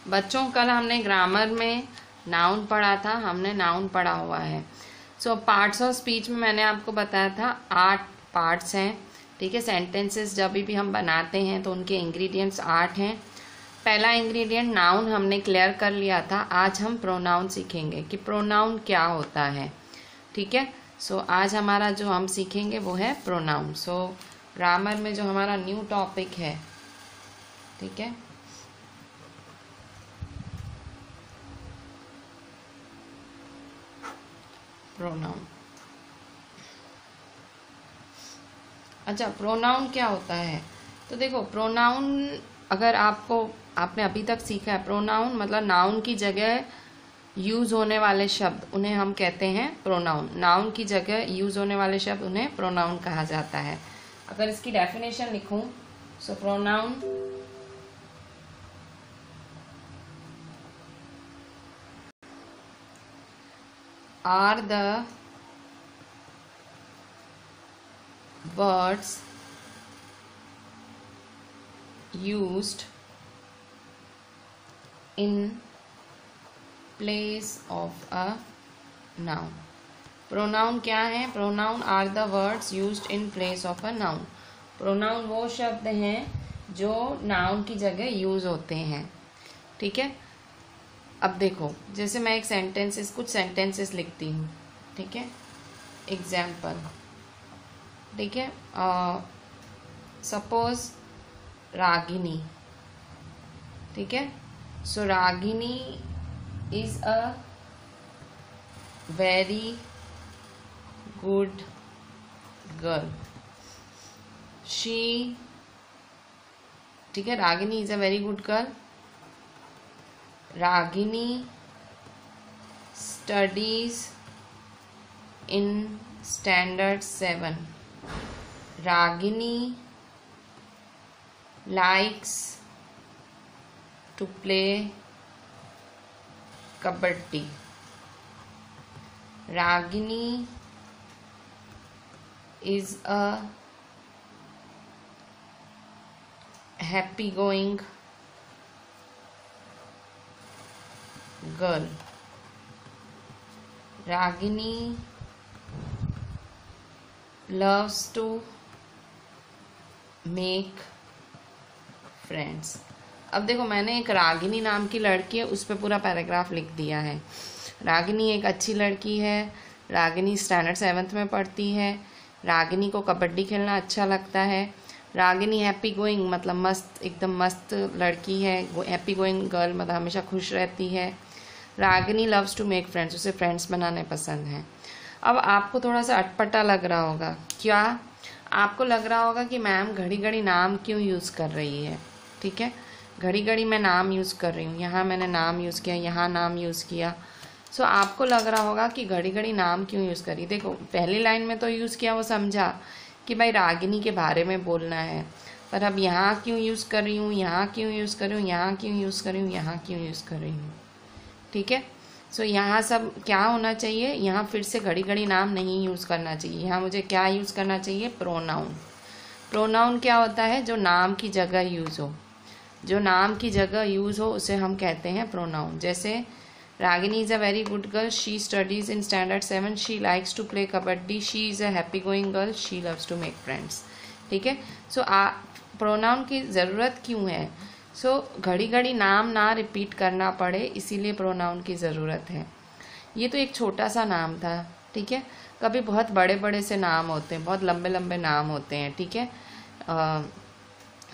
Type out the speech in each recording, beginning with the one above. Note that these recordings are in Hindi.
बच्चों कल हमने ग्रामर में नाउन पढ़ा था, हमने नाउन पढ़ा हुआ है। सो पार्ट्स ऑफ स्पीच में मैंने आपको बताया था 8 पार्ट्स हैं, ठीक है। सेंटेंसेस जब भी हम बनाते हैं तो उनके इंग्रेडिएंट्स 8 हैं। पहला इंग्रेडिएंट नाउन हमने क्लियर कर लिया था। आज हम प्रोनाउन सीखेंगे कि प्रोनाउन क्या होता है, ठीक है। सो आज हमारा जो हम सीखेंगे वो है प्रोनाउन। सो ग्रामर में जो हमारा न्यू टॉपिक है, ठीक है, प्रोनाउन। अच्छा, प्रोनाउन क्या होता है? तो देखो, प्रोनाउन अगर आपने अभी तक सीखा है, प्रोनाउन मतलब नाउन की जगह यूज होने वाले शब्द, उन्हें हम कहते हैं प्रोनाउन। नाउन की जगह यूज होने वाले शब्द उन्हें प्रोनाउन कहा जाता है। अगर इसकी डेफिनेशन लिखूं, so pronoun are the words used in place of a noun। Pronoun क्या है? Pronoun are the words used in place of a noun. Pronoun वो शब्द हैं जो नाउन की जगह यूज होते हैं, ठीक है। अब देखो, जैसे मैं कुछ सेंटेंसेस लिखती हूँ, ठीक है। एग्जाम्पल, ठीक है। सपोज रागिनी, ठीक है। So Ragini is a very good girl. She, ठीक है, Ragini is a very good girl. Ragini studies in standard 7। Ragini likes to play kabaddi. Ragini is a happy going girl। Ragini loves to make friends। अब देखो, मैंने एक रागिनी नाम की लड़की है, उस पर पूरा पैराग्राफ लिख दिया है। रागिनी एक अच्छी लड़की है, रागिनी स्टैंडर्ड 7th में पढ़ती है, रागिनी को कबड्डी खेलना अच्छा लगता है, रागिनी हैप्पी गोइंग मतलब मस्त, एकदम मस्त लड़की है, हैप्पी गोइंग गर्ल मतलब हमेशा खुश रहती है। Ragini loves to make friends, उसे फ्रेंड्स बनाने पसंद हैं। अब आपको थोड़ा सा अटपटा लग रहा होगा, क्या आपको लग रहा होगा कि मैम घड़ी घड़ी नाम क्यों यूज़ कर रही है, ठीक है। घड़ी घड़ी मैं नाम यूज़ कर रही हूँ, यहाँ मैंने नाम यूज़ किया, यहाँ नाम यूज़ किया। सो आपको लग रहा होगा कि घड़ी घड़ी नाम क्यों यूज़ करी। देखो, पहली लाइन में तो यूज़ किया, वो समझा कि भाई रागिनी के बारे में बोलना है, पर अब यहाँ क्यों यूज़ कर रही हूँ, यहाँ क्यों यूज़ कर रही हूँ, यहाँ क्यों यूज़ कर रही हूँ, यहाँ क्यों यूज़ कर रही हूँ, ठीक है। सो यहाँ सब क्या होना चाहिए, यहाँ फिर से घड़ी घड़ी नाम नहीं यूज़ करना चाहिए। यहाँ मुझे क्या यूज़ करना चाहिए? प्रोनाउन। प्रोनाउन क्या होता है? जो नाम की जगह यूज़ हो, जो नाम की जगह यूज़ हो उसे हम कहते हैं प्रोनाउन। जैसे Ragini is a very good girl, she studies in standard 7, she likes to play kabaddi, she is a happy going girl, she loves to make friends, ठीक है। सो प्रोनाउन की ज़रूरत क्यों है? सो घड़ी घड़ी नाम ना रिपीट करना पड़े, इसीलिए प्रोनाउन की ज़रूरत है। ये तो एक छोटा सा नाम था, ठीक है। कभी बहुत बड़े बड़े से नाम होते हैं, बहुत लंबे लंबे नाम होते हैं, ठीक है।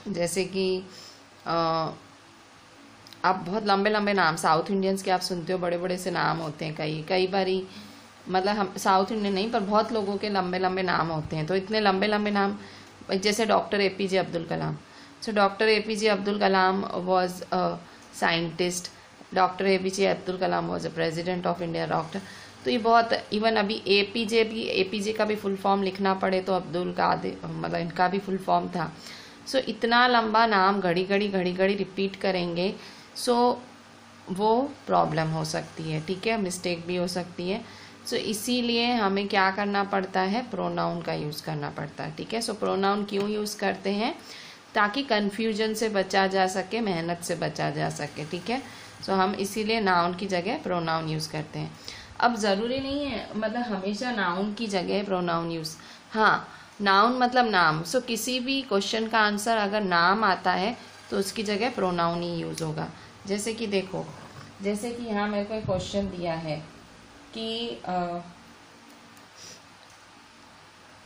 जैसे कि आप बहुत लंबे लंबे नाम साउथ इंडियंस के आप सुनते हो, बड़े बड़े से नाम होते हैं। कई बारी मतलब हम साउथ इंडियन नहीं, पर बहुत लोगों के लंबे लंबे नाम होते हैं। तो इतने लंबे लंबे नाम, जैसे doctor APJ Abdul Kalam. So doctor APJ Abdul Kalam was a scientist, doctor APJ Abdul Kalam was a president of India, doctor. तो ये बहुत, इवन अभी APJ का भी फुल फॉर्म लिखना पड़े तो अब्दुल कादिर मतलब इनका भी फुल फॉर्म था। सो इतना लंबा नाम घड़ी घड़ी रिपीट करेंगे, सो वो प्रॉब्लम हो सकती है, ठीक है, मिस्टेक भी हो सकती है। सो इसीलिए हमें क्या करना पड़ता है? प्रोनाउन का यूज़ करना पड़ता है, ठीक है। सो प्रोनाउन क्यों यूज़ करते हैं? ताकि कन्फ्यूजन से बचा जा सके, मेहनत से बचा जा सके, ठीक है। सो हम इसीलिए नाउन की जगह प्रोनाउन यूज़ करते हैं। अब ज़रूरी नहीं है मतलब हमेशा नाउन की जगह प्रोनाउन यूज़, हाँ नाउन मतलब नाम। सो किसी भी क्वेश्चन का आंसर अगर नाम आता है तो उसकी जगह प्रोनाउन ही यूज़ होगा। जैसे कि देखो, जैसे कि यहाँ मेरे को एक क्वेश्चन दिया है कि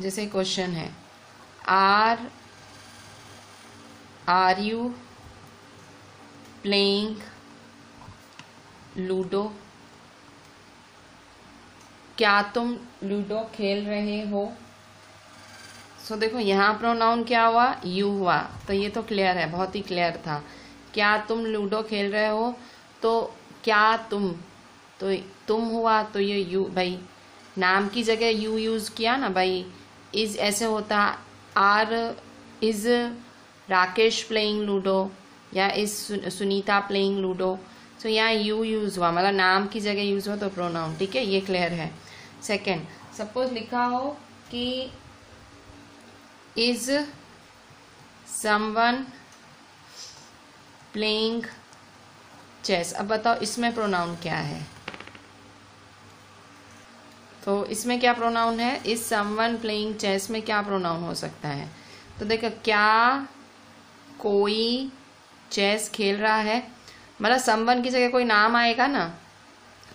जैसे क्वेश्चन है आर यू प्लेइंग लूडो, क्या तुम लूडो खेल रहे हो। सो देखो यहाँ प्रोनाउन क्या हुआ, यू हुआ, तो ये तो क्लियर है, बहुत ही क्लियर था। क्या तुम लूडो खेल रहे हो, तो क्या तुम, तो तुम हुआ, तो ये यू, भाई नाम की जगह यू यूज़ किया ना भाई। इज ऐसे होता or is Rakesh playing ludo या is Sunita playing ludo. So यहाँ यू यूज़ हुआ, मतलब नाम की जगह यूज़ हुआ तो प्रोनाउन, ठीक है, ये क्लियर है। सेकंड, सपोज लिखा हो कि इज समवन प्लेइंग चेस। अब बताओ इसमें प्रोनाउन क्या है, तो इसमें क्या प्रोनाउन है, इज समवन प्लेइंग चेस में क्या प्रोनाउन हो सकता है। तो देखो क्या कोई चेस खेल रहा है, मतलब समवन की जगह कोई नाम आएगा ना,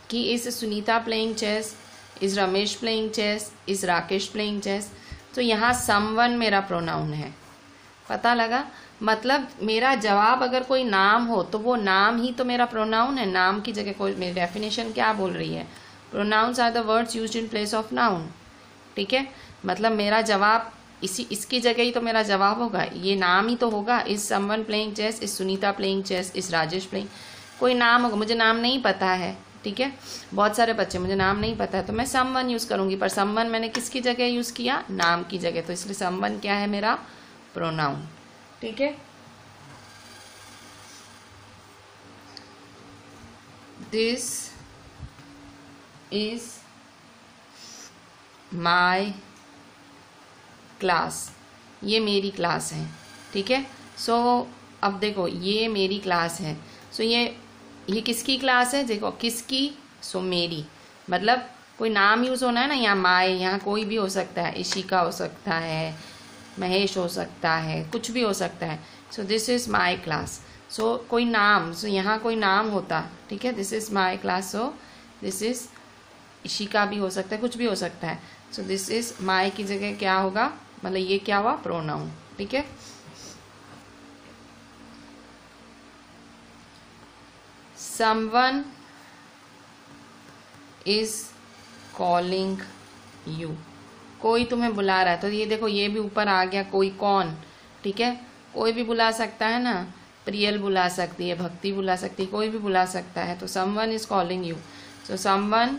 कि is Sunita playing chess, is Ramesh playing chess, is Rakesh playing chess. तो यहाँ समवन मेरा प्रोनाउन है, पता लगा। मतलब मेरा जवाब अगर कोई नाम हो तो वो नाम ही तो मेरा प्रोनाउन है। नाम की जगह कोई, मेरी डेफिनेशन क्या बोल रही है, pronouns are the words used in place of noun, ठीक है। मतलब मेरा जवाब इसकी जगह ही तो मेरा जवाब होगा, ये नाम ही तो होगा। Is someone playing chess, is Sunita playing chess, is Rajesh playing, कोई नाम होगा। मुझे नाम नहीं पता है, ठीक है, बहुत सारे बच्चे मुझे नाम नहीं पता है तो मैं समवन यूज़ करूँगी, पर समवन मैंने किसकी जगह यूज़ किया, नाम की जगह, तो इसलिए समवन क्या है मेरा प्रोनाउन, ठीक है। दिस इज माई क्लास, ये मेरी क्लास है, ठीक है। सो अब देखो ये मेरी क्लास है, सो ये किसकी क्लास है, देखो किसकी, सो मेरी, मतलब कोई नाम यूज़ होना है ना, यहाँ माय, यहाँ कोई भी हो सकता है, इशिका हो सकता है, महेश हो सकता है, कुछ भी हो सकता है। So this is my class, so कोई नाम, सो यहाँ कोई नाम होता, ठीक है, this is my class, so this is Ishika भी हो सकता है, कुछ भी हो सकता है। सो दिस इज़ माय की जगह क्या होगा, मतलब ये क्या हुआ, प्रोनाउन, ठीक है। someone is calling you, कोई तुम्हें बुला रहा है, तो ये देखो ये भी ऊपर आ गया, कोई कौन, ठीक है, कोई भी बुला सकता है ना, प्रियल बुला सकती है, भक्ति बुला सकती है, कोई भी बुला सकता है, तो someone is calling you, so someone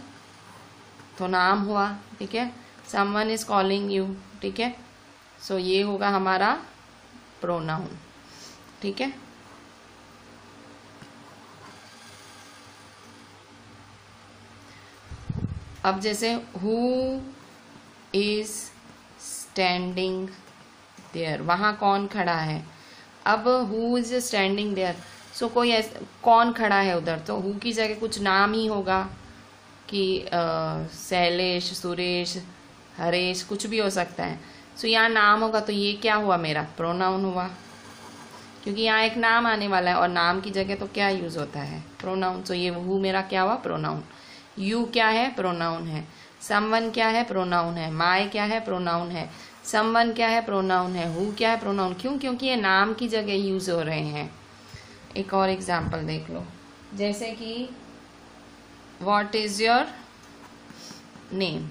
तो नाम हुआ, ठीक है, someone is calling you, ठीक है, सो ये होगा हमारा प्रोनाउन, ठीक है। अब जैसे हु इज स्टैंडिंग देयर, वहाँ कौन खड़ा है। अब हु इज स्टैंडिंग देयर, सो कोई कौन खड़ा है उधर, तो हु की जगह कुछ नाम ही होगा कि शैलेश, सुरेश, हरेश, कुछ भी हो सकता है। सो यहाँ नाम होगा, तो ये क्या हुआ मेरा प्रोनाउन हुआ, क्योंकि यहाँ एक नाम आने वाला है और नाम की जगह तो क्या यूज़ होता है, प्रोनाउन। सो ये हु मेरा क्या हुआ, प्रोनाउन। यू क्या है, प्रोनाउन है। समवन क्या है, प्रोनाउन है। माय क्या है, प्रोनाउन है। समवन क्या है, प्रोनाउन है। हु क्या है, प्रोनाउन। क्यों, क्योंकि ये नाम की जगह यूज हो रहे हैं। एक और एग्जाम्पल देख लो, जैसे कि व्हाट इज योर नेम,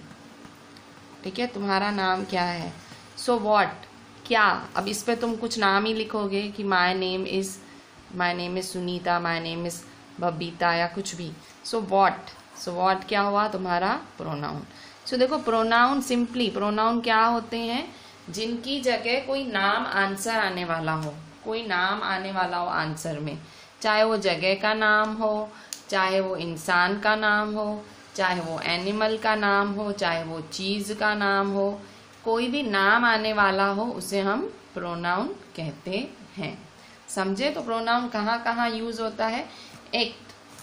ठीक है, तुम्हारा नाम क्या है। सो व्हाट क्या, अब इस पे तुम कुछ नाम ही लिखोगे कि my name is Sunita, my name is Babita या कुछ भी। सो व्हाट क्या हुआ, तुम्हारा प्रोनाउन। सो देखो प्रोनाउन, सिंपली प्रोनाउन क्या होते हैं, जिनकी जगह कोई नाम आंसर आने वाला हो, कोई नाम आने वाला हो आंसर में, चाहे वो जगह का नाम हो, चाहे वो इंसान का नाम हो, चाहे वो एनिमल का नाम हो, चाहे वो चीज़ का नाम हो, कोई भी नाम आने वाला हो उसे हम प्रोनाउन कहते हैं। समझे, तो प्रोनाउन कहाँ कहाँ यूज होता है। एक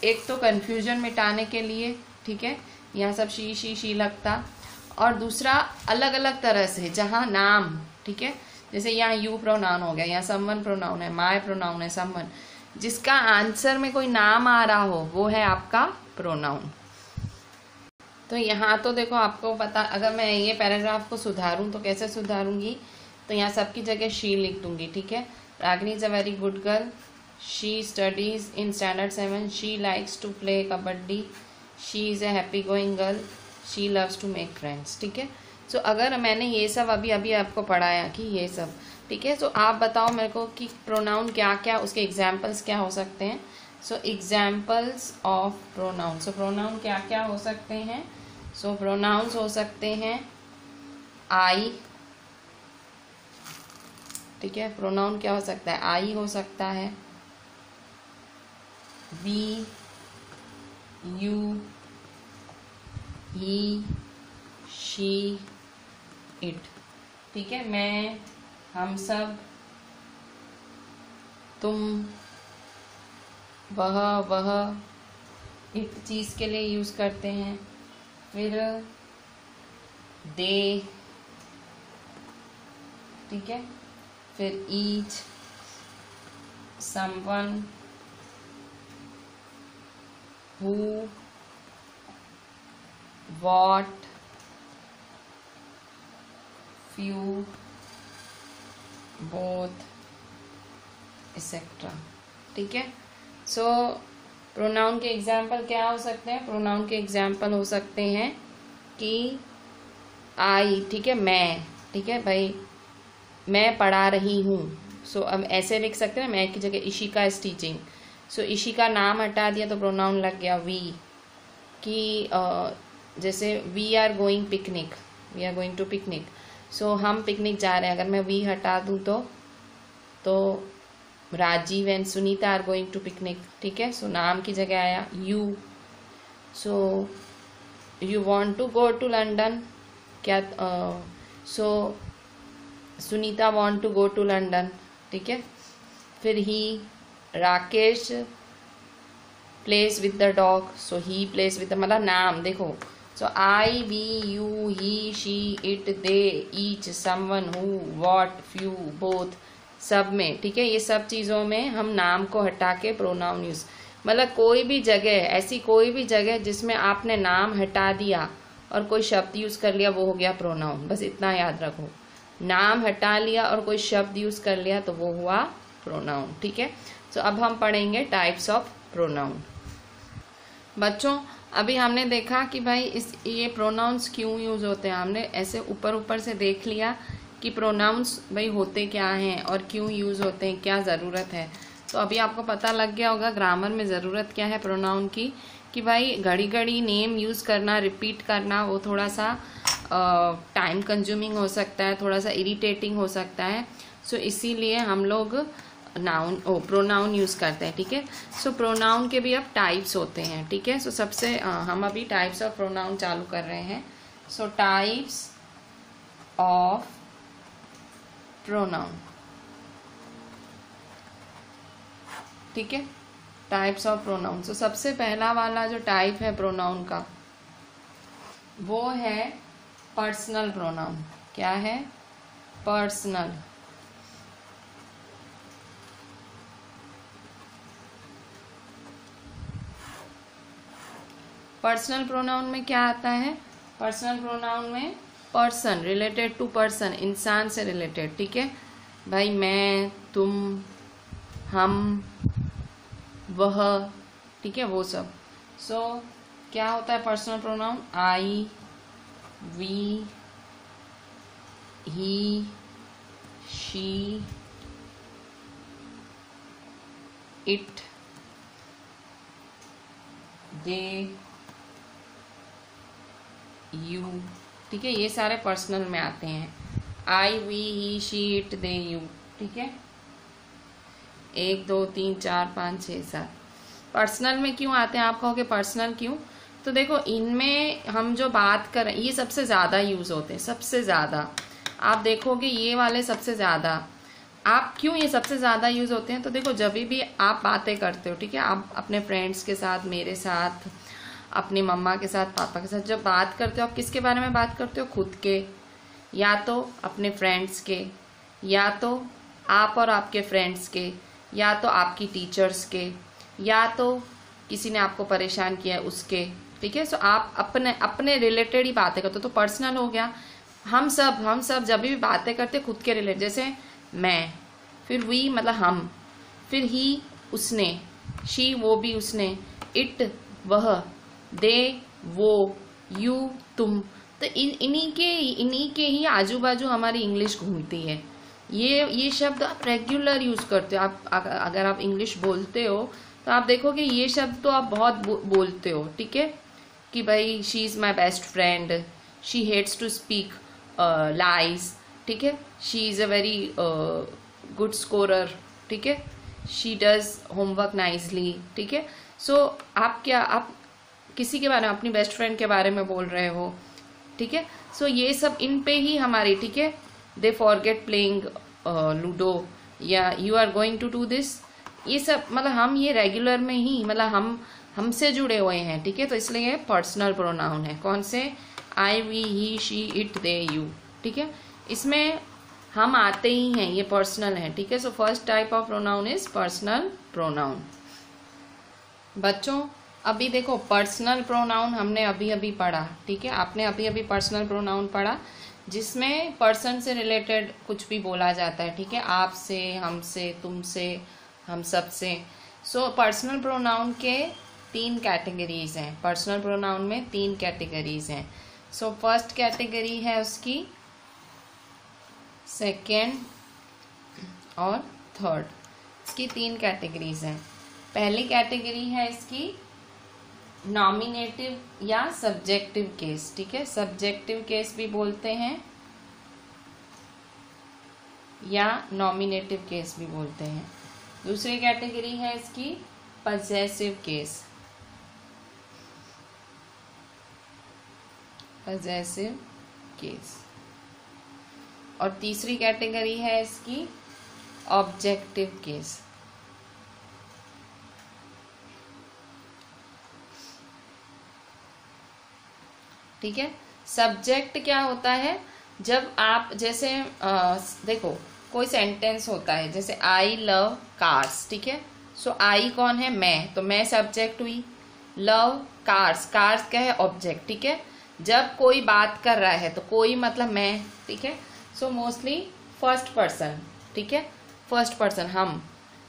एक तो कन्फ्यूजन मिटाने के लिए, ठीक है, यहाँ सब शी लगता, और दूसरा अलग अलग तरह से जहाँ नाम, ठीक है, जैसे यहाँ यू प्रोनाउन हो गया, यहाँ समवन प्रोनाउन है, माय प्रोनाउन है, समवन, जिसका आंसर में कोई नाम आ रहा हो वो है आपका प्रोनाउन। तो यहाँ तो देखो आपको पता, अगर मैं ये पैराग्राफ को सुधारूँ तो कैसे सुधारूंगी, तो यहाँ सबकी जगह शी लिख दूंगी, ठीक है। Ragini is a very good girl, she studies in standard 7, she likes to play kabaddi, she is a happy going girl, she loves to make friends, ठीक है। सो अगर मैंने ये सब अभी आपको पढ़ाया कि ये सब, ठीक है, तो आप बताओ मेरे को कि प्रोनाउन क्या क्या, उसके एग्जाम्पल्स क्या हो सकते हैं। सो examples of pronoun, so pronoun क्या क्या हो सकते हैं। सो प्रोनाउंस हो सकते हैं आई, ठीक है, प्रोनाउन क्या हो सकता है, आई हो सकता है, we, you, he, she, it, ठीक है, मैं, हम सब, तुम, वह इट चीज़ के लिए यूज़ करते हैं। फिर दे, ठीक है, फिर each, someone, who, what, few, both, etcetera, ठीक है। सो प्रोनाउन के एग्जाम्पल क्या हो सकते हैं, प्रोनाउन के एग्जाम्पल हो सकते हैं कि आई, ठीक है, मैं, ठीक है भाई, मैं पढ़ा रही हूँ। सो अब ऐसे लिख सकते हैं, मैं की जगह इशिका इज टीचिंग, सो इशिका नाम हटा दिया तो प्रोनाउन लग गया वी, कि जैसे we are going picnic, we are going to picnic, so हम पिकनिक जा रहे हैं, अगर मैं वी हटा दूँ तो Rajeev and Sunita are going to picnic, ठीक है। सो नाम की जगह आया you, so you want to go to London, क्या, so Sunita want to go to London, ठीक है। फिर he, Rakesh plays with the dog, so he plays with the, मतलब नाम देखो, so I, we, you, he, she, it, they, each, someone, who, what, few, both, सब में, ठीक है, ये सब चीज़ों में हम नाम को हटा के प्रोनाउन यूज़, मतलब कोई भी जगह, ऐसी कोई भी जगह जिसमें आपने नाम हटा दिया और कोई शब्द यूज़ कर लिया वो हो गया प्रोनाउन, बस इतना याद रखो, नाम हटा लिया और कोई शब्द यूज़ कर लिया तो वो हुआ प्रोनाउन, ठीक है। सो अब हम पढ़ेंगे टाइप्स ऑफ प्रोनाउन। बच्चों अभी हमने देखा कि भाई ये प्रोनाउंस क्यों यूज़ होते हैं, हमने ऐसे ऊपर से देख लिया कि प्रोनाउंस भाई होते क्या हैं और क्यों यूज़ होते हैं, क्या ज़रूरत है। तो अभी आपको पता लग गया होगा ग्रामर में ज़रूरत क्या है प्रोनाउन की, कि भाई घड़ी नेम यूज़ करना, रिपीट करना, वो थोड़ा सा टाइम कंज्यूमिंग हो सकता है, थोड़ा सा इरिटेटिंग हो सकता है। सो इसीलिए हम लोग प्रोनाउन यूज़ करते हैं, ठीक है। सो प्रोनाउन के भी अब टाइप्स होते हैं, ठीक है। सो सबसे हम अभी टाइप्स ऑफ प्रोनाउन चालू कर रहे हैं। सो टाइप्स ऑफ प्रोनाउन, ठीक है, टाइप्स ऑफ प्रोनाउन। सो सबसे पहला वाला जो टाइप है प्रोनाउन का वो है पर्सनल प्रोनाउन। क्या है? पर्सनल। पर्सनल प्रोनाउन में क्या आता है? पर्सनल प्रोनाउन में पर्सन, रिलेटेड टू पर्सन, इंसान से रिलेटेड, ठीक है भाई, मैं, तुम, हम, वह, ठीक है, वो सब। सो क्या होता है personal pronoun? I, we, he, she, it, they, you, ठीक है, ये सारे पर्सनल में आते हैं। I, we, he, she, it, they, you, ठीक है। 1 2 3 4 5 6 7 पर्सनल में क्यों आते हैं? आप कहोगे पर्सनल क्यों? तो देखो इनमें हम जो बात कर रहे हैं ये सबसे ज़्यादा यूज़ होते हैं, सबसे ज़्यादा आप देखोगे ये वाले सबसे ज़्यादा। आप क्यों ये सबसे ज़्यादा यूज़ होते हैं? तो देखो, जब भी आप बातें करते हो, ठीक है, आप अपने फ्रेंड्स के साथ, मेरे साथ, अपनी मम्मा के साथ, पापा के साथ जब बात करते हो, आप किसके बारे में बात करते हो? खुद के, या तो अपने फ्रेंड्स के, या तो आप और आपके फ्रेंड्स के, या तो आपकी टीचर्स के, या तो किसी ने आपको परेशान किया है उसके, ठीक है। सो आप अपने अपने रिलेटेड ही बातें करते हो, तो पर्सनल हो गया। हम सब जब भी बातें करते हैं खुद के रिलेटेड, जैसे मैं, फिर वी मतलब हम, फिर ही उसने, शी वो भी उसने, इट वह, दे वो, यू तुम। तो इन्हीं के ही आजू बाजू हमारी इंग्लिश घूमती है। ये शब्द आप रेगुलर यूज करते हो। आप अगर आप इंग्लिश बोलते हो तो आप देखोगे ये शब्द तो आप बहुत बोलते हो, ठीक है, कि भाई she is my best friend, she hates to speak lies, ठीक है, she is a very good scorer, ठीक है, शी डज होमवर्क नाइसली, ठीक है। सो आप किसी के बारे में, अपनी बेस्ट फ्रेंड के बारे में बोल रहे हो, ठीक है। सो ये सब इन पे ही हमारी, ठीक है, दे फॉरगेट प्लेइंग लूडो, या you are going to do this, ये सब मतलब हम ये रेगुलर में ही मतलब हमसे जुड़े हुए हैं, ठीक है। तो इसलिए ये पर्सनल प्रोनाउन है। कौन से? I, we, he, she, it, they, you, ठीक है। इसमें हम आते ही हैं, ये पर्सनल है, ठीक है। So first type of pronoun is personal pronoun. बच्चों, अभी देखो, पर्सनल प्रोनाउन हमने अभी अभी पढ़ा, ठीक है, आपने अभी अभी पर्सनल प्रोनाउन पढ़ा, जिसमें पर्सन से रिलेटेड कुछ भी बोला जाता है, ठीक है, आपसे, हमसे, तुमसे, हम सब से। सो पर्सनल प्रोनाउन के 3 कैटेगरीज हैं। पर्सनल प्रोनाउन में 3 कैटेगरीज हैं। सो फर्स्ट कैटेगरी है उसकी, सेकेंड और थर्ड, इसकी 3 कैटेगरीज हैं। पहली कैटेगरी है इसकी नॉमिनेटिव या सब्जेक्टिव केस, ठीक है, सब्जेक्टिव केस भी बोलते हैं या नॉमिनेटिव केस भी बोलते हैं। दूसरी कैटेगरी है इसकी पजेसिव केस, पजेसिव केस। और तीसरी कैटेगरी है इसकी ऑब्जेक्टिव केस। ठीक है। सब्जेक्ट क्या होता है? जब आप जैसे देखो, कोई सेंटेंस होता है, जैसे आई लव कार्स, ठीक है। सो आई कौन है? मैं, तो मैं सब्जेक्ट हुई। लव कार्स, कार्स क्या है? ऑब्जेक्ट, ठीक है। जब कोई बात कर रहा है तो कोई मतलब मैं, ठीक है। सो मोस्टली फर्स्ट पर्सन, ठीक है, फर्स्ट पर्सन, हम।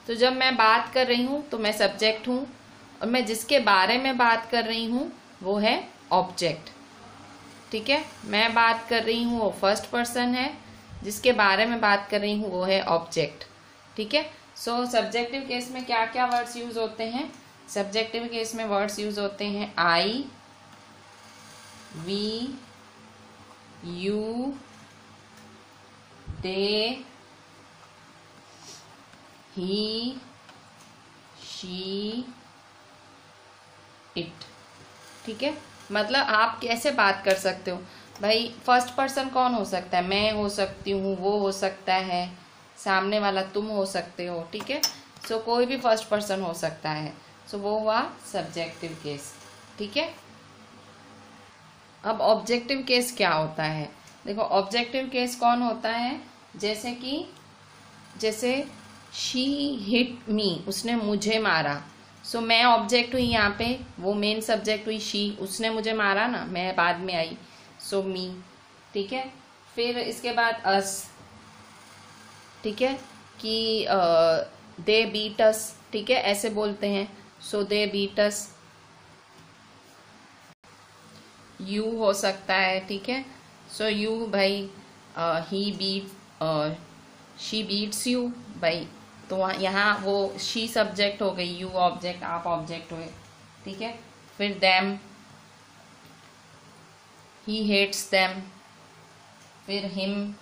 तो जब मैं बात कर रही हूँ तो मैं सब्जेक्ट हूँ, और मैं जिसके बारे में बात कर रही हूँ वो है ऑब्जेक्ट, ठीक है। मैं बात कर रही हूँ वो फर्स्ट पर्सन है, जिसके बारे में बात कर रही हूँ वो है ऑब्जेक्ट, ठीक है। सो सब्जेक्टिव केस में क्या क्या वर्ड्स यूज होते हैं? सब्जेक्टिव केस में वर्ड्स यूज होते हैं I, we, you, they, he, she, it, ठीक है। मतलब आप कैसे बात कर सकते हो भाई? फर्स्ट पर्सन कौन हो सकता है? मैं हो सकती हूँ, वो हो सकता है, सामने वाला तुम हो सकते हो, ठीक है। सो कोई भी फर्स्ट पर्सन हो सकता है। सो वो हुआ सब्जेक्टिव केस, ठीक है। अब ऑब्जेक्टिव केस क्या होता है? देखो, ऑब्जेक्टिव केस कौन होता है? जैसे शी हिट मी, उसने मुझे मारा। सो मैं ऑब्जेक्ट हुई यहाँ पे, वो मेन सब्जेक्ट हुई शी, उसने मुझे मारा ना, मैं बाद में आई, सो मी, ठीक है। फिर इसके बाद अस, ठीक है, कि दे बीट अस, ठीक है, ऐसे बोलते हैं, सो दे बीट अस। यू हो सकता है, ठीक है। सो यू भाई, ही बीट, शी बीट्स यू भाई, तो यहाँ वो शी सब्जेक्ट हो गई, यू ऑब्जेक्ट, आप ऑब्जेक्ट हुए, ठीक है। फिर देम, ही हेट्स देम। फिर हिम,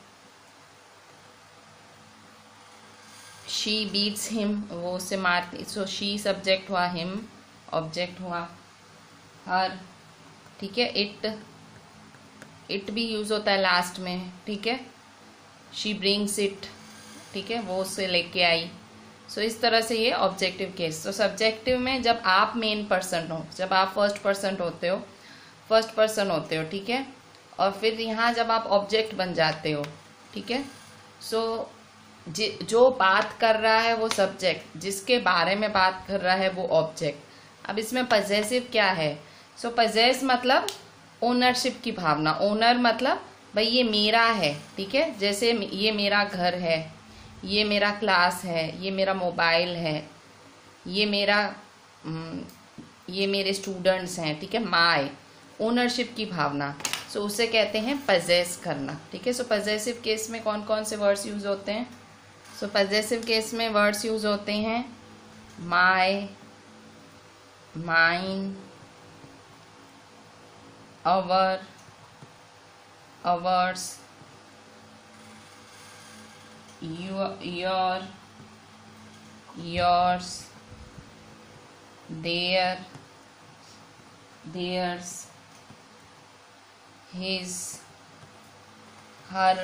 शी बीट्स हिम, वो उसे मारती, सो शी सब्जेक्ट हुआ, हिम ऑब्जेक्ट हुआ। हर, ठीक है। इट भी यूज होता है लास्ट में, ठीक है। शी ब्रिंग्स इट, ठीक है, वो उससे लेके आई। सो इस तरह से ये ऑब्जेक्टिव केस। तो सब्जेक्टिव में जब आप मेन पर्सन हो, जब आप फर्स्ट पर्सन होते हो, ठीक है, और फिर यहाँ जब आप ऑब्जेक्ट बन जाते हो, ठीक है। सो जो बात कर रहा है वो सब्जेक्ट, जिसके बारे में बात कर रहा है वो ऑब्जेक्ट। अब इसमें पजेसिव क्या है? सो पजेस मतलब ओनरशिप की भावना। ओनर मतलब भाई ये मेरा है, ठीक है। जैसे ये मेरा घर है, ये मेरा क्लास है, ये मेरा मोबाइल है, ये मेरे स्टूडेंट्स हैं, ठीक है। माय ओनरशिप की भावना, सो उसे कहते हैं पजेस करना, ठीक है। सो पजेसिव केस में कौन कौन से वर्ड्स यूज होते हैं? सो पजेसिव केस में वर्ड्स यूज होते हैं my, mine, our, ours, your, yours, their, theirs, his, her,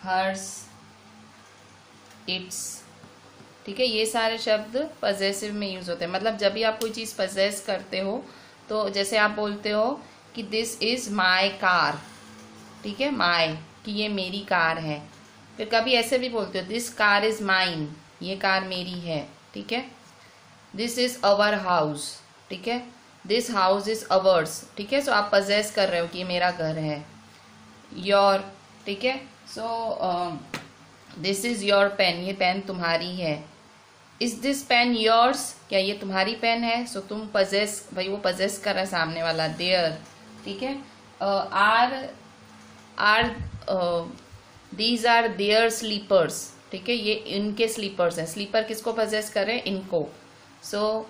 hers, its, ठीक है। ये सारे शब्द पजेसिव में यूज होते हैं। मतलब जब भी आप कोई चीज पजेस करते हो, तो जैसे आप बोलते हो कि दिस इज माई कार, ठीक है, माई कि ये मेरी कार है। फिर कभी ऐसे भी बोलते हो दिस कार इज माइन, ये कार मेरी है, ठीक है। दिस इज अवर हाउस, ठीक है, दिस हाउस इज अवर्स, ठीक है। सो आप पजेस कर रहे हो कि ये मेरा घर है। योर, ठीक है। So this is your pen, ये पेन तुम्हारी है। इज दिस पेन योर्स, क्या ये तुम्हारी पेन है? सो तुम पजेस, भाई वो पजेस कर रहा है सामने वाला। देयर, ठीक है। दीज आर देयर स्लीपर्स, ठीक है, ये इनके स्लीपर्स हैं। स्लीपर किसको पजेस कर रहे हैं? इनको। So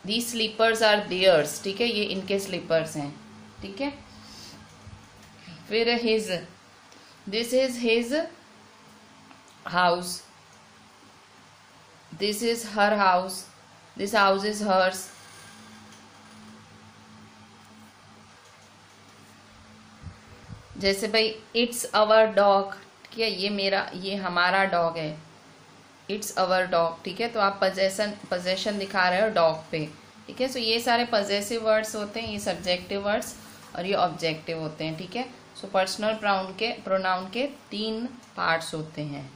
these slippers are theirs, ठीक है, ये इनके स्लीपर्स हैं, ठीक है। फिर his, this is his house, this is her house, this house is hers. जैसे भाई इट्स अवर डॉग, ठीक है, ये हमारा डॉग है, इट्स अवर डॉग, ठीक है। तो आप पजेशन दिखा रहे हो डॉग पे, ठीक है। सो ये सारे पजेसिव वर्ड्स होते हैं, ये सब्जेक्टिव वर्ड्स और ये ऑब्जेक्टिव होते हैं, ठीक है। सो पर्सनल प्रोनाउन के 3 पार्ट्स होते हैं।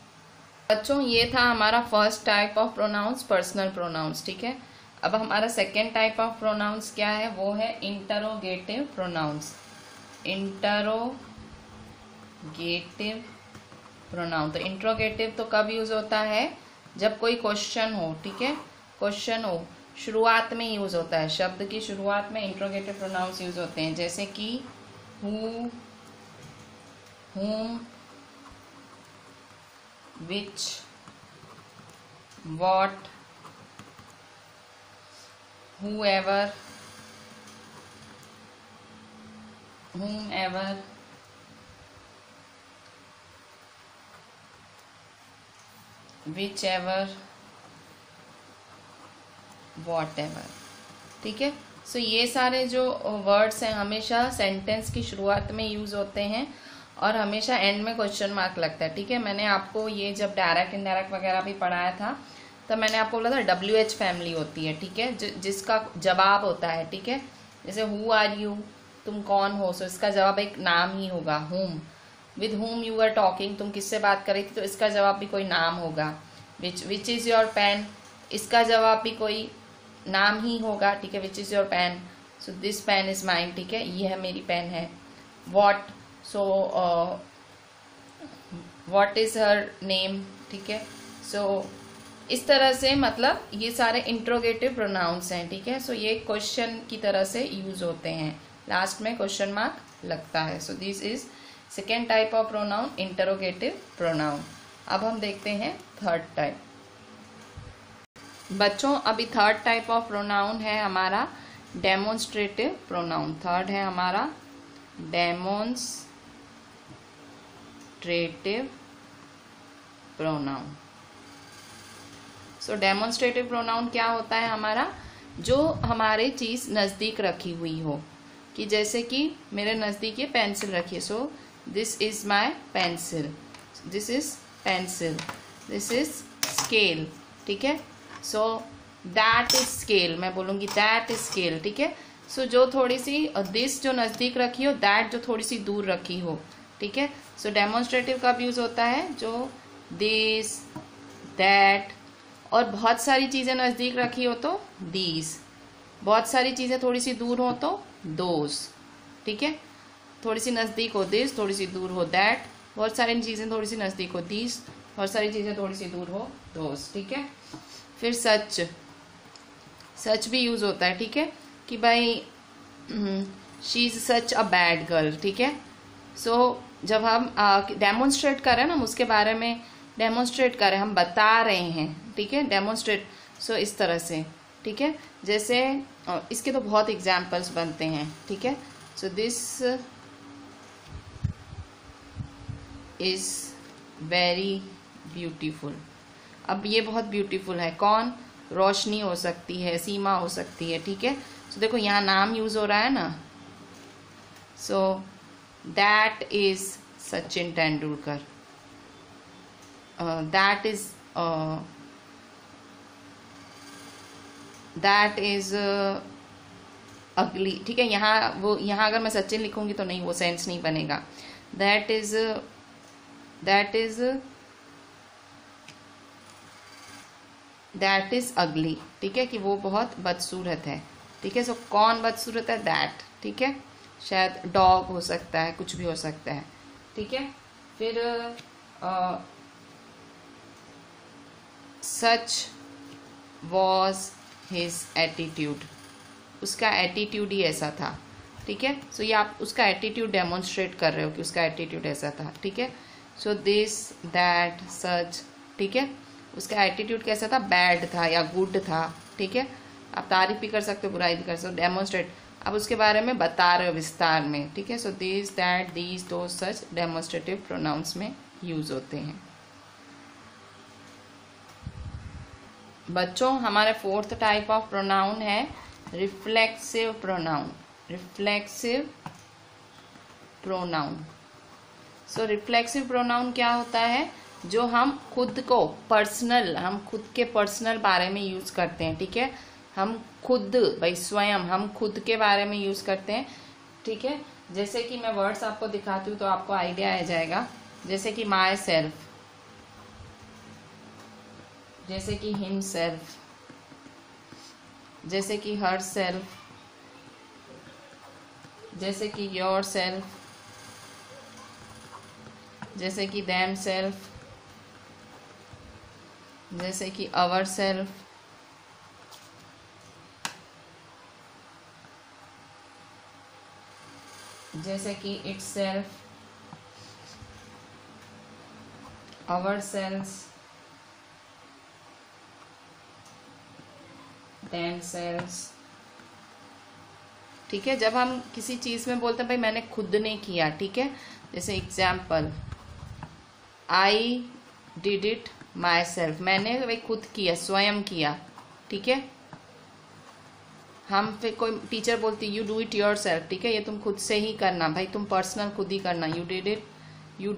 बच्चों ये था हमारा first type of pronouns, personal pronouns, ठीक है। अब हमारा सेकेंड टाइप ऑफ प्रोनाउंस क्या है? वो है इंटरोगेटिव प्रोनाउंस। इंटरोगेटिव प्रोनाउन, तो इंट्रोगेटिव तो कब यूज होता है? जब कोई क्वेश्चन हो, ठीक है, क्वेश्चन हो, शुरुआत में यूज होता है, शब्द की शुरुआत में इंट्रोगेटिव प्रोनाउंस यूज होते हैं। जैसे कि who, whom, which, what, whoever, whomever, whichever, whatever, ठीक है। सो ये सारे जो वर्ड्स हैं हमेशा सेंटेंस की शुरुआत में यूज होते हैं और हमेशा एंड में क्वेश्चन मार्क लगता है, ठीक है। मैंने आपको ये जब डायरेक्ट इनडायरेक्ट वगैरह भी पढ़ाया था तब मैंने आपको बोला था WH फैमिली होती है, ठीक है, जिसका जवाब होता है, ठीक है। जैसे हु आर यू, तुम कौन हो, सो इसका जवाब एक नाम ही होगा, हुम। With whom you are talking, तुम किससे बात कर रही थी, तो इसका जवाब भी कोई नाम होगा। विच इज योर पेन, इसका जवाब भी कोई नाम ही होगा, ठीक है, which is your pen, so this pen is mine, ठीक है, ये है मेरी पेन है। What, so what is her name, ठीक है। सो इस तरह से मतलब ये सारे इंट्रोगेटिव प्रोनाउंस हैं, ठीक है। सो ये क्वेश्चन की तरह से यूज होते हैं, लास्ट में क्वेश्चन मार्क लगता है। So this is second type of pronoun, interrogative pronoun. अब हम देखते हैं थर्ड टाइप। बच्चों अभी थर्ड टाइप ऑफ प्रोनाउन है हमारा डेमोन्स्ट्रेटिव प्रोनाउन। थर्ड है हमारा डेमोन्स्ट्रेटिव प्रोनाउन। सो डेमोन्स्ट्रेटिव प्रोनाउन क्या होता है हमारा? जो हमारे चीज नजदीक रखी हुई हो, कि जैसे कि मेरे नजदीक ये पेंसिल रखी है, so this is my pencil, this is pencil, this is scale, ठीक है। सो दैट इज स्केल, मैं बोलूँगी दैट इज स्केल, ठीक है। सो जो थोड़ी सी दिस जो नज़दीक रखी हो, दैट जो थोड़ी सी दूर रखी हो, ठीक है। सो डेमोन्स्ट्रेटिव कब यूज होता है, जो दिस, दैट, और बहुत सारी चीज़ें नज़दीक रखी हो तो दीज, बहुत सारी चीज़ें थोड़ी सी दूर हो तो दोज, ठीक है। थोड़ी सी नज़दीक हो दिस, थोड़ी सी दूर हो दैट, बहुत सारी चीज़ें थोड़ी सी नज़दीक हो दीज, बहुत सारी चीज़ें थोड़ी सी दूर हो दोज, ठीक है। फिर सच, सच भी यूज़ होता है, ठीक है, कि भाई she is such a bad girl, ठीक है। सो जब हम डेमोन्स्ट्रेट करें ना, हम उसके बारे में डेमोन्स्ट्रेट करें, हम बता रहे हैं, ठीक है, डेमोन्स्ट्रेट। सो इस तरह से, ठीक है। जैसे इसके तो बहुत एग्जाम्पल्स बनते हैं, ठीक है। So this is very beautiful, अब ये बहुत ब्यूटीफुल है, कौन, रोशनी हो सकती है, सीमा हो सकती है, ठीक है। सो देखो यहाँ नाम यूज हो रहा है ना, so that is Sachin Tendulkar, that is अगली, ठीक है। यहाँ अगर मैं सचिन लिखूंगी तो नहीं, वो सेंस नहीं बनेगा। दैट इज अगली, ठीक है, कि वो बहुत बदसूरत है, ठीक है। सो कौन बदसूरत है, दैट, ठीक है। शायद डॉग हो सकता है, कुछ भी हो सकता है, ठीक है। फिर सच वॉज हिज एटीट्यूड, उसका एटीट्यूड ही ऐसा था, ठीक है। सो ये आप उसका एटीट्यूड डेमोन्स्ट्रेट कर रहे हो कि उसका एटीट्यूड ऐसा था, ठीक है। सो दिस, दैट, सच, ठीक है, उसका एटीट्यूड कैसा था, बैड था या गुड था, ठीक है। आप तारीफ भी कर सकते हो, बुराई भी कर सकते हो, डेमोन्स्ट्रेट, आप उसके बारे में बता रहे हो विस्तार में, ठीक है। सो दिस, दैट, दीज, दो, सच डेमोन्स्ट्रेटिव प्रोनाउंस में यूज होते हैं। बच्चों हमारे फोर्थ टाइप ऑफ प्रोनाउन है रिफ्लेक्सिव प्रोनाउन, रिफ्लेक्सिव प्रोनाउन। सो रिफ्लेक्सिव प्रोनाउन क्या होता है, जो हम खुद को पर्सनल, हम खुद के पर्सनल बारे में यूज करते हैं, ठीक है। हम खुद, भाई स्वयं, हम खुद के बारे में यूज करते हैं, ठीक है। जैसे कि मैं वर्ड्स आपको दिखाती हूँ तो आपको आइडिया आ जाएगा। जैसे कि माई सेल्फ, जैसे कि हिम सेल्फ, जैसे कि हर सेल्फ, जैसे कि योर सेल्फ, जैसे कि देम सेल्फ, जैसे कि अवर सेल्फ, जैसे कि itself, ourselves, themselves, ठीक है। जब हम किसी चीज में बोलते हैं भाई मैंने खुद ने किया, ठीक है। जैसे example, I did it my self, मैंने भाई खुद किया, स्वयं किया, ठीक है। हम फिर कोई टीचर बोलती you do it yourself, ठीक है, ये तुम खुद से ही करना, भाई तुम पर्सनल खुद ही करना, you did it, you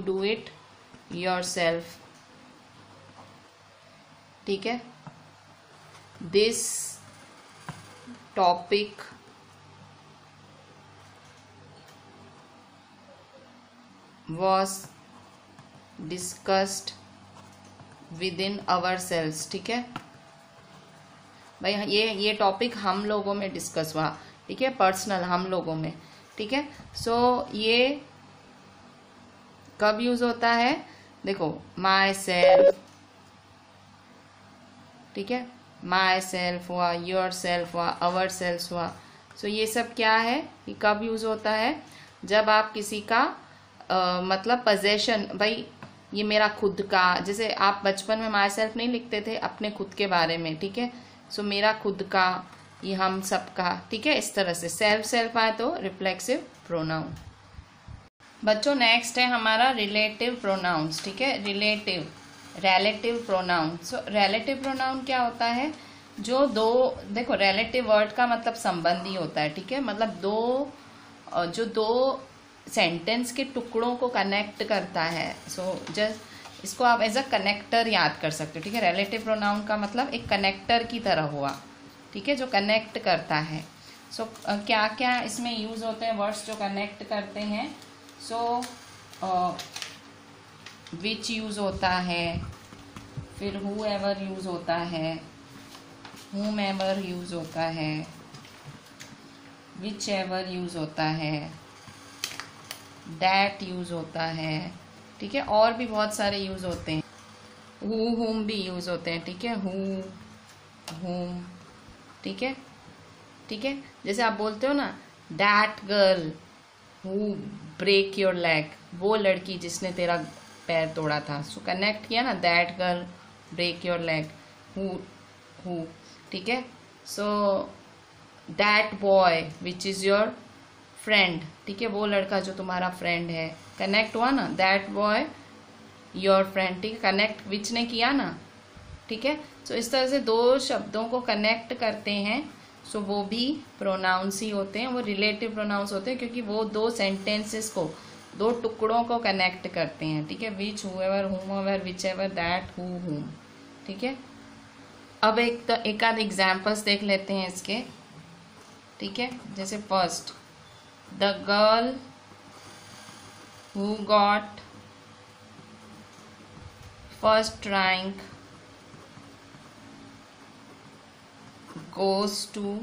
do it yourself, ठीक है। This topic was discussed within ourselves, ठीक है। भाई ये टॉपिक हम लोगों में डिस्कस हुआ, ठीक है, पर्सनल, हम लोगों में, ठीक है। सो ये कब यूज होता है, देखो माई सेल्फ, ठीक है, माई सेल्फ हुआ, योर सेल्फ हुआ, अवर सेल्फ हुआ। सो ये सब क्या है, ये कब यूज होता है, जब आप किसी का मतलब पोजेशन, भाई ये मेरा खुद का, जैसे आप बचपन में माई सेल्फ नहीं लिखते थे अपने खुद के बारे में, ठीक है। सो मेरा खुद का, ये हम सब का, ठीक है। इस तरह से सेल्फ सेल्फ आए तो रिफ्लेक्सिव प्रोनाउन। बच्चों नेक्स्ट है हमारा रिलेटिव प्रोनाउंस, ठीक है, relative pronoun. So relative pronoun क्या होता है, जो दो, देखो रिलेटिव वर्ड का मतलब संबंधी होता है, ठीक है, मतलब जो दो सेंटेंस के टुकड़ों को कनेक्ट करता है। सो जस्ट इसको आप एज अ कनेक्टर याद कर सकते हो, ठीक है। रिलेटिव प्रोनाउन का मतलब एक कनेक्टर की तरह हुआ, ठीक है, जो कनेक्ट करता है। सो क्या क्या इसमें यूज़ होते हैं वर्ड्स जो कनेक्ट करते हैं? सो विच यूज़ होता है, फिर हु एवर यूज़ होता है, whom एवर यूज़ होता है, विच एवर यूज़ होता है, डैट यूज़ होता है, ठीक है। और भी बहुत सारे यूज़ होते हैं, हु हुम भी यूज़ होते हैं, ठीक है, हु हुम, ठीक है, ठीक है। जैसे आप बोलते हो ना, that girl who break your leg, वो लड़की जिसने तेरा पैर तोड़ा था। सो कनेक्ट किया ना, that girl break your leg, who, ठीक है। So that boy which is your friend, ठीक है, वो लड़का जो तुम्हारा फ्रेंड है। कनेक्ट हुआ ना, दैट बॉय योर फ्रेंड, ठीक है, कनेक्ट विच ने किया ना, ठीक है। सो इस तरह से दो शब्दों को कनेक्ट करते हैं, सो वो भी प्रोनाउंस ही होते हैं, वो रिलेटिव प्रोनाउंस होते हैं, क्योंकि वो दो सेंटेंसेस को, दो टुकड़ों को कनेक्ट करते हैं, ठीक है। Which, whoever, whomever, whichever, that, who, whom, ठीक है। अब एक आध एग्जाम्पल्स देख लेते हैं इसके, ठीक है। जैसे first, the girl who got first rank goes to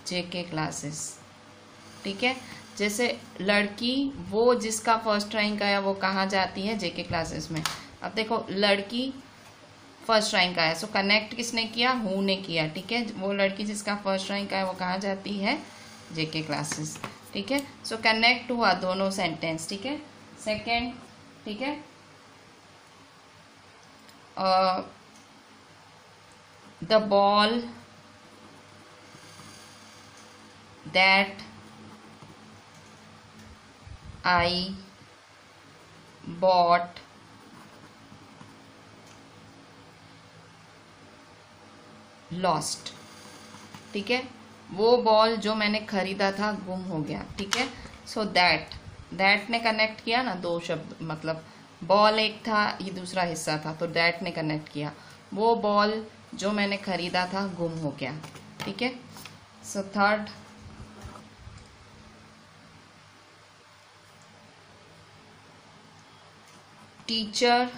JK classes, ठीक है। जैसे लड़की वो जिसका फर्स्ट रैंक आया वो कहाँ जाती है? जेके क्लासेस में। अब देखो, लड़की फर्स्ट रैंक आया, सो कनेक्ट किसने किया? हु ने किया, ठीक है। वो लड़की जिसका फर्स्ट रैंक आया वो कहाँ जाती है? जेके क्लासेस, ठीक है। सो कनेक्ट हुआ दोनों सेंटेंस, ठीक है। सेकेंड, ठीक है, the ball that I bought lost, ठीक है। वो बॉल जो मैंने खरीदा था गुम हो गया, ठीक है। सो दैट ने कनेक्ट किया ना दो शब्द, मतलब बॉल एक था, ये दूसरा हिस्सा था, तो दैट ने कनेक्ट किया। वो बॉल जो मैंने खरीदा था गुम हो गया, ठीक है। So third, teacher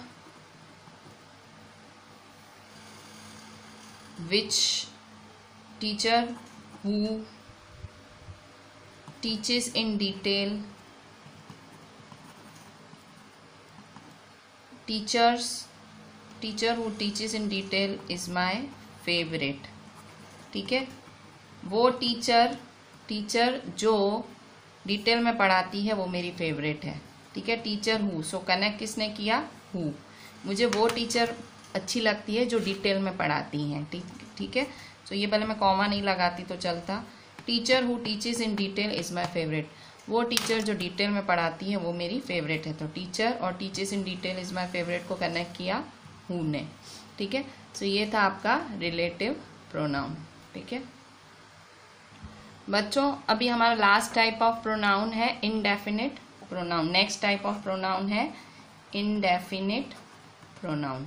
who teaches in detail, teacher who teaches in detail is my favorite, ठीक है। वो टीचर जो डिटेल में पढ़ाती है वो मेरी फेवरेट है, ठीक है। टीचर हु, सो कनेक्ट किसने किया? हु। मुझे वो टीचर अच्छी लगती है जो डिटेल में पढ़ाती हैं, ठीक है। सो ये पहले मैं कॉमा नहीं लगाती तो चलता। Teacher who teaches in detail is my favourite, वो टीचर जो डिटेल में पढ़ाती है वो मेरी फेवरेट है। तो टीचर और teaches in detail is my favourite को कनेक्ट किया हु ने, ठीक है। सो ये था आपका रिलेटिव प्रोनाउन, ठीक है बच्चों। अभी हमारा लास्ट टाइप ऑफ प्रोनाउन है indefinite pronoun. Next type of pronoun है इनडेफिनिट प्रोनाउन,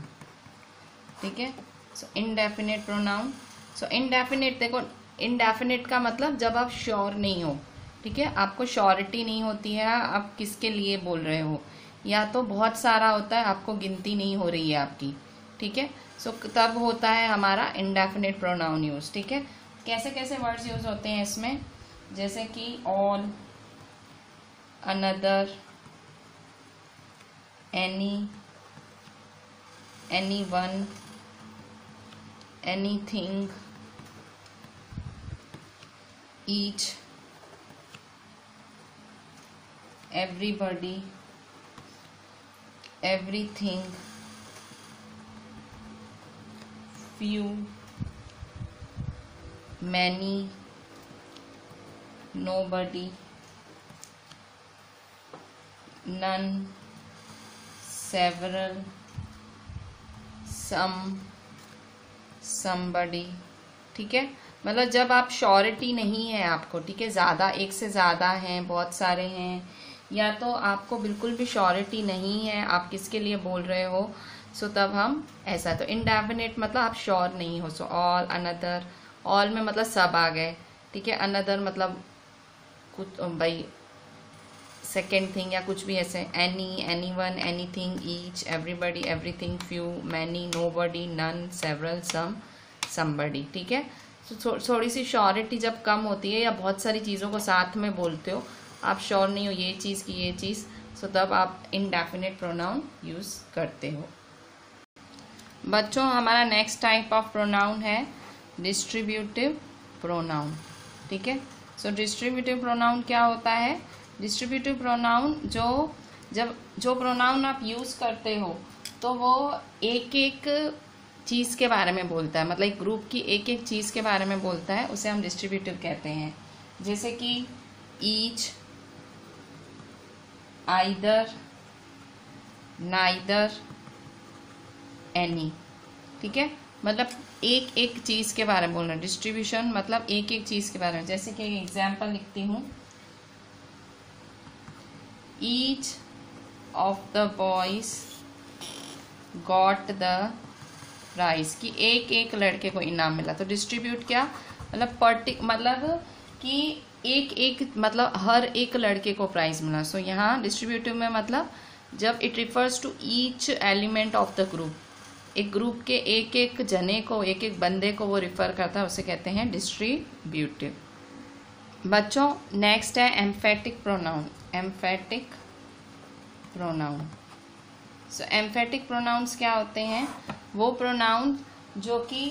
ठीक है। सो इनडेफिनिट प्रोनाउन, सो इनडेफिनिट, देखो इनडेफिनिट का मतलब जब आप श्योर नहीं हो, ठीक है, आपको श्योरिटी नहीं होती है आप किसके लिए बोल रहे हो, या तो बहुत सारा होता है आपको गिनती नहीं हो रही है आपकी, ठीक है। सो तब होता है हमारा इनडेफिनिट प्रोनाउन यूज, ठीक है। कैसे कैसे वर्ड्स यूज होते हैं इसमें? जैसे कि all, another, any, anyone, anything, each, everybody, everything, few, many, nobody, none, several, some, somebody, ठीक है। मतलब जब आप श्योरिटी नहीं है आपको, ठीक है, ज़्यादा, एक से ज़्यादा हैं, बहुत सारे हैं, या तो आपको बिल्कुल भी श्योरिटी नहीं है आप किसके लिए बोल रहे हो, सो तब हम ऐसा, तो इनडेफिनेट मतलब आप श्योर नहीं हो, सो ऑल, अनदर, ऑल में मतलब सब आ गए, ठीक है, अनदर मतलब कुछ भाई सेकेंड थिंग या कुछ भी ऐसे, any, anyone, anything, each, everybody, everything, few, many, nobody, none, several, some, somebody, ठीक है। तो थोड़ी सी श्योरिटी जब कम होती है या बहुत सारी चीज़ों को साथ में बोलते हो, आप श्योर नहीं हो ये चीज़ की ये चीज़, सो तब आप इनडेफिनेट प्रोनाउन यूज़ करते हो। बच्चों हमारा नेक्स्ट टाइप ऑफ प्रोनाउन है डिस्ट्रीब्यूटिव प्रोनाउन, ठीक है। सो डिस्ट्रीब्यूटिव प्रोनाउन क्या होता है? डिस्ट्रीब्यूटिव प्रोनाउन जो प्रोनाउन आप यूज़ करते हो तो वो एक एक चीज़ के बारे में बोलता है, मतलब एक ग्रुप की एक एक चीज़ के बारे में बोलता है, उसे हम डिस्ट्रीब्यूटिव कहते हैं। जैसे कि ईच, आइदर, नाइदर, एनी, ठीक है, मतलब एक एक चीज़ के बारे में बोलना। डिस्ट्रीब्यूशन मतलब एक एक चीज़ के बारे में। जैसे कि एग्जाम्पल लिखती हूँ, each of the boys got the prize, कि एक एक लड़के को इनाम मिला। तो डिस्ट्रीब्यूट क्या मतलब मतलब कि एक एक मतलब हर एक लड़के को प्राइज मिला। सो यहाँ डिस्ट्रीब्यूटिव में मतलब जब it refers to each element of the group, एक ग्रुप के एक एक जने को, एक एक बंदे को वो रिफर करता है, उसे कहते हैं डिस्ट्रीब्यूटिव। बच्चों नेक्स्ट है एम्फेटिक प्रोनाउन। एम्फेटिक प्रोनाउन, सो एम्फेटिक प्रोनाउंस क्या होते हैं? वो प्रोनाउन जो कि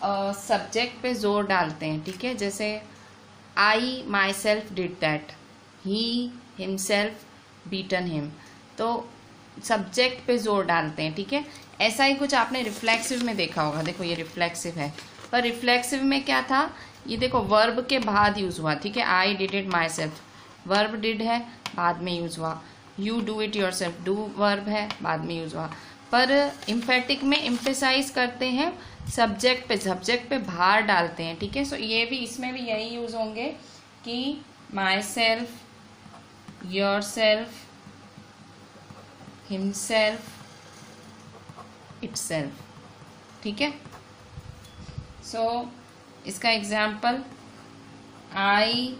सब्जेक्ट पे जोर डालते हैं, ठीक है। जैसे I myself did that, he himself beaten him, तो सब्जेक्ट पे जोर डालते हैं, ठीक है। ऐसा ही कुछ आपने रिफ्लेक्सिव में देखा होगा। देखो ये रिफ्लेक्सिव है, पर रिफ्लेक्सिव में क्या था, ये देखो वर्ब के बाद यूज हुआ, ठीक है। I did it my self, verb did है, बाद में यूज हुआ। You do it your self, do verb है, बाद में यूज हुआ। पर इम्फेटिक में इम्फेसाइज करते हैं सब्जेक्ट पे भार डालते हैं, ठीक है। सो ये भी, इसमें भी यही यूज होंगे कि my self, your self, himself, itself, ठीक है। सो इसका example, I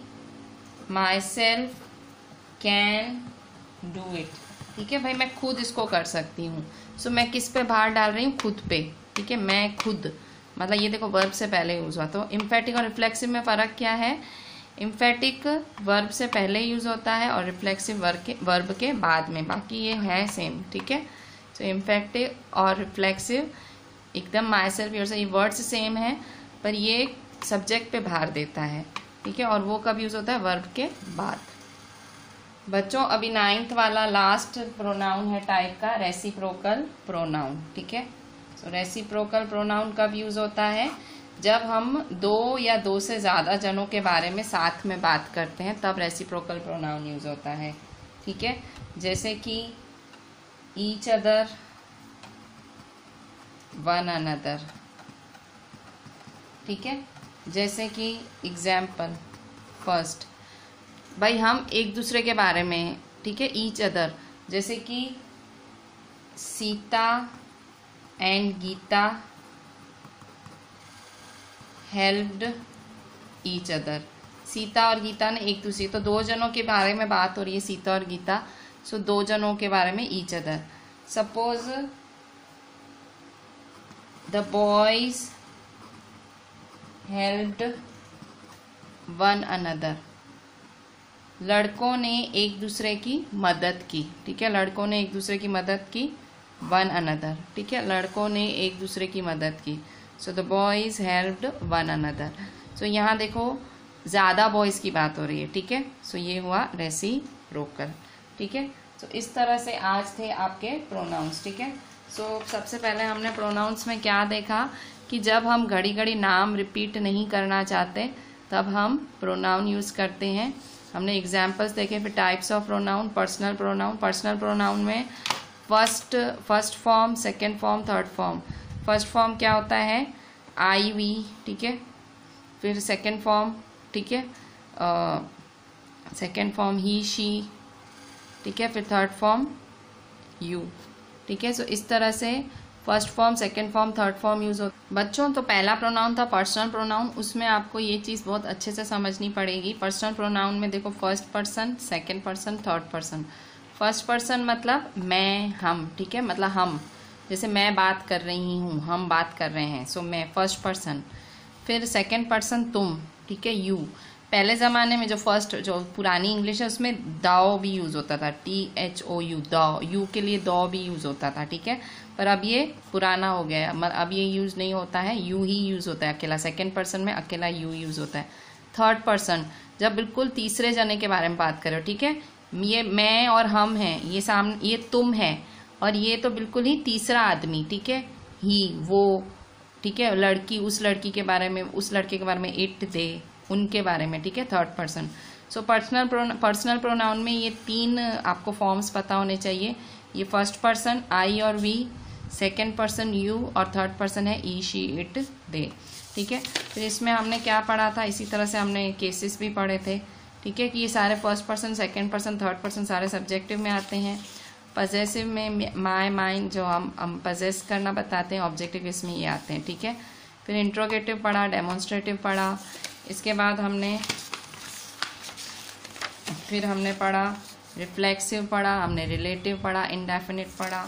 my self can do it, ठीक है भाई, मैं खुद इसको कर सकती हूँ। सो मैं किस पे भार डाल रही हूँ? खुद पे, ठीक है, मैं खुद, मतलब ये देखो वर्ब से पहले यूज हुआ। तो इम्फेटिक और रिफ्लेक्सिव में फ़र्क क्या है? इम्फेटिक वर्ब से पहले यूज होता है और रिफ्लेक्सिव वर्ब के बाद में, बाकी ये है सेम, ठीक है। सो इम्फेटिक और रिफ्लेक्सिव एकदम माई सेल्फ, योर सेल्फ, ये वर्ड्स सेम है, पर ये सब्जेक्ट पे भार देता है, ठीक है, और वो कब यूज होता है? वर्ब के बाद। बच्चों अभी 9th वाला लास्ट प्रोनाउन है टाइप का, रेसिप्रोकल प्रोनाउन, ठीक है। सो रेसिप्रोकल प्रोनाउन कब यूज होता है? जब हम दो या दो से ज़्यादा जनों के बारे में साथ में बात करते हैं, तब रेसिप्रोकल प्रोनाउन यूज होता है, ठीक है। जैसे कि ईच अदर, वन अनदर, ठीक है। जैसे कि एग्जाम्पल फर्स्ट, भाई हम एक दूसरे के बारे में, ठीक है, ईच अदर, जैसे कि Sita and Gita helped each other. Sita और गीता ने एक दूसरे, तो दो जनों के बारे में बात हो रही है, सीता और गीता, सो दो जनों के बारे में each other. Suppose the boys helped one another, लड़कों ने एक दूसरे की मदद की, ठीक है, लड़कों ने एक दूसरे की मदद की, वन अनदर, ठीक है, लड़कों ने एक दूसरे की मदद की। So the boys helped one another. सो यहाँ देखो ज़्यादा बॉयज़ की बात हो रही है, ठीक है। सो ये हुआ रेसिप्रोकल, ठीक है। सो इस तरह से आज थे आपके प्रोनाउंस, ठीक है। सो सबसे पहले हमने प्रोनाउंस में क्या देखा कि जब हम घड़ी घड़ी नाम रिपीट नहीं करना चाहते तब हम प्रोनाउन यूज़ करते हैं। हमने एग्जाम्पल्स देखे। फिर types of pronoun, personal pronoun. Personal pronoun में first form, second form, third form. First form क्या होता है? आई वी, ठीक है। फिर सेकेंड फॉर्म, ठीक है, सेकेंड फॉर्म ही शी, ठीक है, फिर थर्ड फॉर्म यू, ठीक है। सो इस तरह से first form, second form, third form use होता। बच्चों तो पहला प्रोनाउन था पर्सनल प्रोनाउन, उसमें आपको ये चीज़ बहुत अच्छे से समझनी पड़ेगी। पर्सनल प्रोनाउन में देखो first person, second person, third person. First person मतलब मैं, हम, ठीक है, मतलब हम, जैसे मैं बात कर रही हूँ, हम बात कर रहे हैं, सो मैं फर्स्ट पर्सन। फिर सेकेंड पर्सन तुम, ठीक है, यू। पहले ज़माने में जो फर्स्ट, जो पुरानी इंग्लिश है उसमें दाओ भी यूज़ होता था, THOU, दाओ, यू के लिए दो भी यूज़ होता था, ठीक है। पर अब ये पुराना हो गया है, अब ये यूज़ नहीं होता है, यू ही यूज़ होता है अकेला। सेकेंड पर्सन में अकेला यू यूज़ होता है। थर्ड पर्सन जब बिल्कुल तीसरे जने के बारे में बात करो, ठीक है, ये मैं और हम हैं, ये सामने, ये तुम है, और ये तो बिल्कुल ही तीसरा आदमी, ठीक है, ही, वो, ठीक है, लड़की, उस लड़की के बारे में, उस लड़के के बारे में, इट, दे, उनके बारे में, ठीक है, third person. So personal pronoun में ये तीन आपको फॉर्म्स पता होने चाहिए। ये फर्स्ट पर्सन आई और वी, सेकेंड पर्सन यू, और थर्ड पर्सन है ई, शी, इट, दे, ठीक है। फिर इसमें हमने क्या पढ़ा था, इसी तरह से हमने केसेस भी पढ़े थे, ठीक है, कि ये सारे first person, second person, third person सारे सब्जेक्टिव में आते हैं। पजेसिव में माय, माइन, जो हम पजेस करना बताते हैं, ऑब्जेक्टिव इसमें ये आते हैं, ठीक है। फिर इंट्रोगेटिव पढ़ा, डेमोन्स्ट्रेटिव पढ़ा, इसके बाद हमने पढ़ा रिफ्लेक्सिव पढ़ा, हमने रिलेटिव पढ़ा, इंडेफिनिट पढ़ा,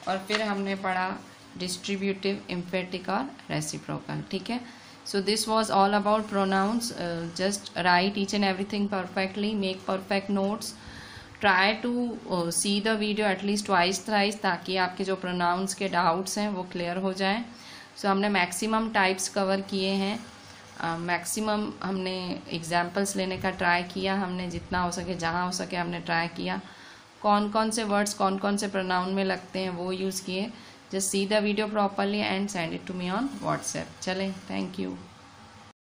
और फिर हमने पढ़ा डिस्ट्रीब्यूटिव, एम्फेटिक और रेसिप्रोकल, ठीक है। So this was all about pronouns. Just write each and everything perfectly, make perfect notes, try to see the video at least twice thrice, ताकि आपके जो प्रोनाउंस के डाउट्स हैं वो क्लियर हो जाएं। सो हमने मैक्सिमम टाइप्स कवर किए हैं, मैक्सिमम हमने एग्जाम्पल्स लेने का ट्राई किया, हमने जितना हो सके, जहाँ हो सके हमने ट्राई किया। कौन कौन से वर्ड्स कौन कौन से प्रोनाउन में लगते हैं वो यूज़ किए। Just see the video properly and send it to me on WhatsApp. चलें, थैंक यू।